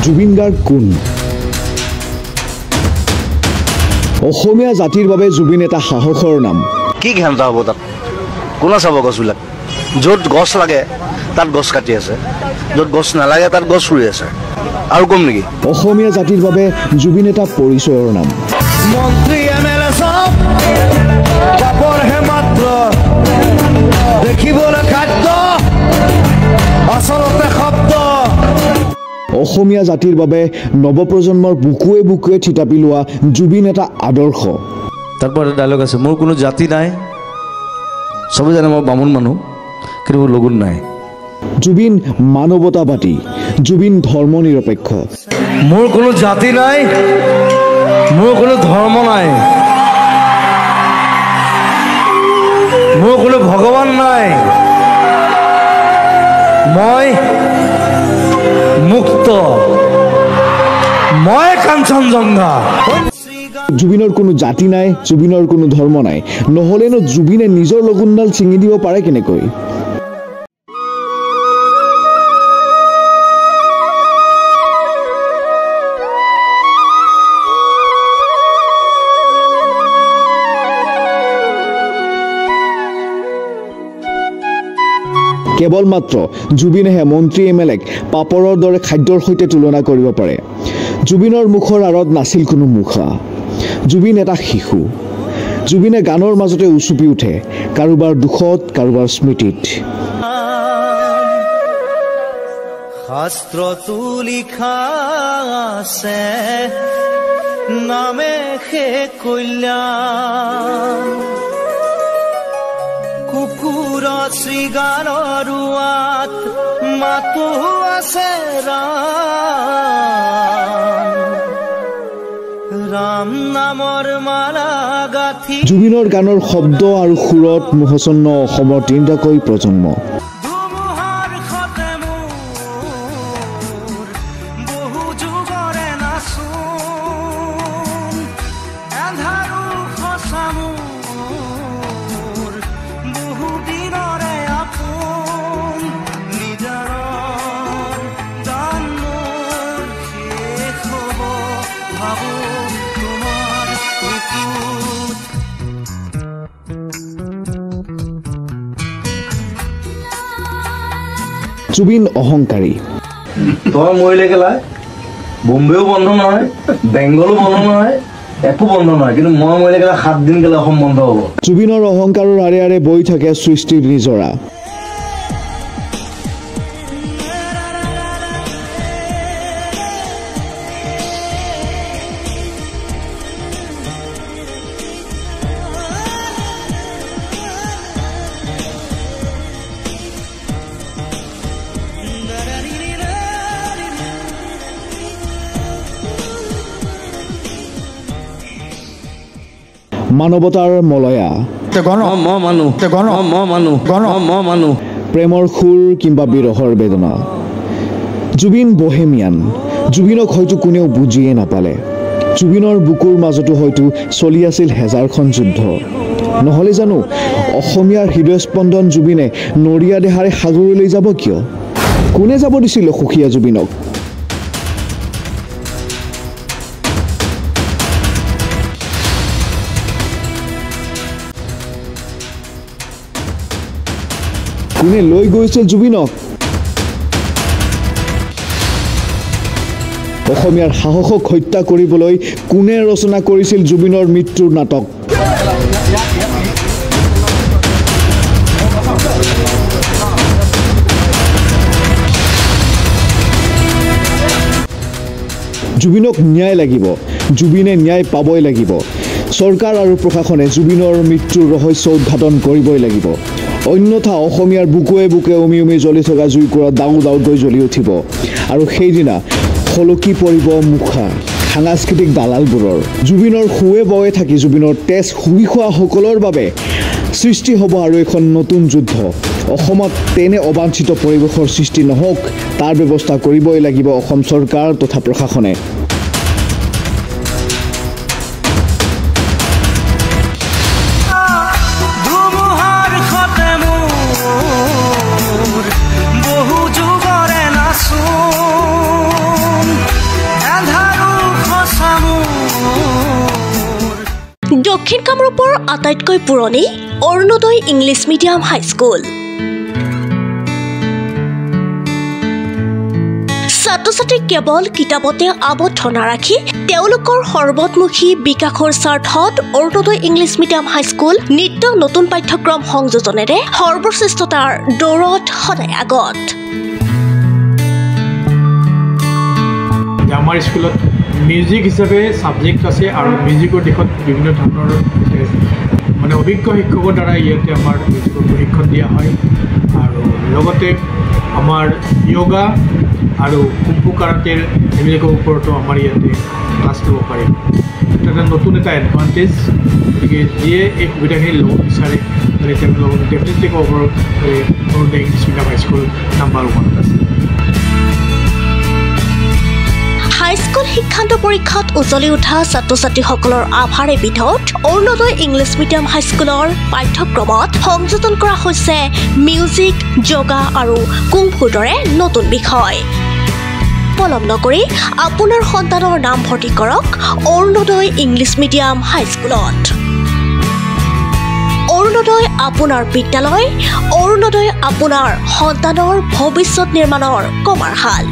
জুবিন গাৰ্গ কোন? অসমীয়া জাতিৰ বাবে জুবিন এটা সাহসৰ নাম। কি ঘেণ্টা হ'ব তাত? কোনে চাব গছবিলাক? য'ত গছ লাগে তাত গছ কাটি আছে, য'ত গছ নালাগে তাত গছ ৰুই আছে। আৰু কম নেকি? অসমীয়া জাতিৰ বাবে জুবিন এটা পৰিচয়ৰ নাম। মন্ত্ৰী MLA সব পাপৰহে মাত্ৰ, দেখিবলৈ খাদ্য আচলতে শব্দ। অসমীয়া জাতিৰ বাবে নৱপ্ৰজন্মৰ বুকুৱে বুকুৱে থিতাপি লোৱা জুবিন এটা আদৰ্শ। তাৰপৰ ডায়লগ আছে, মোৰ কোনো জাতি নাই, সবাই জানে মই বামুণ মানুহ, কিন্তু মোৰ লগুণ নাই। জুবিন মানৱতাবাদী, জুবিন ধৰ্ম নিৰপেক্ষ। মোৰ কোনো জাতি নাই, মোৰ কোনো ধৰ্ম নাই, মোৰ কোনো ভগৱান নাই, মই মুক্ত, মই কাঞ্চনজংঘা। জুবিনৰ কোনো জাতি নাই, জুবিনৰ কোনো ধৰ্ম নাই, নহ'লেনো জুবিনে নিজৰ লগুণডাল ছিঙি দিব পাৰে কেনেকৈ? কেৱল মাত্ৰ জুবিনেহে মন্ত্ৰী MLAক পাপৰৰ দৰে খাদ্যৰ সৈতে তুলনা কৰিব পাৰে। জুবিনৰ মুখৰ আঁৰত নাছিল কোনো মুখা। জুবিন এটা শিশু। জুবিনে গানৰ মাজতে উচুপি উঠে, কাৰোবাৰ দুখত, কাৰোবাৰ স্মৃতিত। শাস্ত্ৰতো লিখা আছে নামে সে কল্যাণ, কুকুৰ শৃগালৰ ৰুৱাত মাতো আছে ৰাম নামৰ মালা গাঁঠি। জুবিনৰ গানৰ শব্দ আৰু সুৰত মোহচন্ন অসমৰ তিনিটাকৈ প্ৰজন্ম। জুবিন অহংকাৰী। তই মৰিলে কেলাই বোম্বেও বন্ধ নহয়, বেংগলো বন্ধ নহয়, একো বন্ধ নহয়, কিন্তু মই মৰিলে কেলাই 7 দিন কেলে অসম বন্ধ হ'ব। জুবিনৰ অহংকাৰৰ আৰে আৰে বৈ থাকে সৃষ্টিৰ নিজৰা। মানৱতাৰ মলয়া, প্ৰেমৰ সুৰ কিম্বা বিৰহৰ বেদনা। জুবিন বহেমিয়ান। জুবিনক হয়তো কোনেও বুজিয়ে নাপালে। জুবিনৰ বুকুৰ মাজতো হয়তো চলি আছিল হেজাৰখন যুদ্ধ। নহ'লে জানো অসমীয়াৰ হৃদয়স্পন্দন জুবিনে নৰিয়া দেহাৰে সাগৰলৈ যাব কিয়? কোনে যাব দিছিল সুখীয়া জুবিনক? কোনে লৈ গৈছিল জুবিনক? অসমীয়াৰ সাহসক হত্যা কৰিবলৈ কোনে ৰচনা কৰিছিল জুবিনৰ মৃত্যুৰ নাটক? জুবিনক ন্যায় লাগিব, জুবিনে ন্যায় পাবই লাগিব। চৰকাৰ আৰু প্ৰশাসনে জুবিনৰ মৃত্যুৰ ৰহস্য উদ্ঘাটন কৰিবই লাগিব। অন্যথা অসমীয়াৰ বুকুৱে বুকুৱে উমি উমি জ্বলি থকা জুইকুৰা দাউ দাউকৈ জ্বলি উঠিব, আৰু সেইদিনা সলকি পৰিব মুখা সাংস্কৃতিক দালালবোৰৰ। জুবিনৰ সুৱে বয়ে থাকি জুবিনৰ তেজ শুই খোৱাসকলৰ বাবে সৃষ্টি হ'ব আৰু এখন নতুন যুদ্ধ। অসমত তেনে অবাঞ্ছিত পৰিৱেশৰ সৃষ্টি নহওক তাৰ ব্যৱস্থা কৰিবই লাগিব অসম চৰকাৰ তথা প্ৰশাসনে। দক্ষিণ কামৰূপৰ আটাইতকৈ পুৰণি অৰুণোদয় ইংলিছ মিডিয়াম হাইস্কুল। ছাত্ৰ-ছাত্ৰীক কেৱল কিতাপতে আবদ্ধ নাৰাখি তেওঁলোকৰ সৰ্বতমুখী বিকাশৰ স্বাৰ্থত অৰুণোদয় ইংলিছ মিডিয়াম হাইস্কুল নিত্য নতুন পাঠ্যক্ৰম সংযোজনেৰে সৰ্বশ্ৰেষ্ঠতাৰ দৌৰত সদায় আগত। আমাৰ স্কুলত মিউজিক হিচাপে ছাবজেক্ট আছে আৰু মিউজিকৰ দিশত বিভিন্ন ধৰণৰ মানে অভিজ্ঞ শিক্ষকৰ দ্বাৰা ইয়াতে আমাৰ মিউজিকৰ প্ৰশিক্ষণ দিয়া হয় আৰু লগতে আমাৰ য়োগা আৰু কুম্ফু কাৰাটেৰ এইবিলাকৰ ওপৰতো আমাৰ ইয়াতে ক্লাছ ল'ব পাৰিম। এটা নতুন এটা এডভান্টেজ, গতিকে যিয়ে এই সুবিধাখিনি ল'ব বিচাৰে মানে তেওঁলোকক ডেফিনেটলি ক'ব পাৰোঁ Arunodoy English medium high school number 1 আছে। হাইস্কুল শিক্ষান্ত পৰীক্ষাত উজ্বলি উঠা ছাত্ৰ-ছাত্ৰীসকলৰ আভাৰে বিধত অৰুণোদয় ইংলিছ মিডিয়াম হাইস্কুলৰ পাঠ্যক্ৰমত সংযোজন কৰা হৈছে মিউজিক, যোগা আৰু কুংফুৰ দৰে নতুন বিষয়। পলম নকৰি আপোনাৰ সন্তানৰ নাম ভৰ্তি কৰক অৰুণোদয় ইংলিছ মিডিয়াম হাইস্কুলত। অৰুণোদয় আপোনাৰ বিদ্যালয়, অৰুণোদয় আপোনাৰ সন্তানৰ ভৱিষ্যত নিৰ্মাণৰ কমাৰশাল।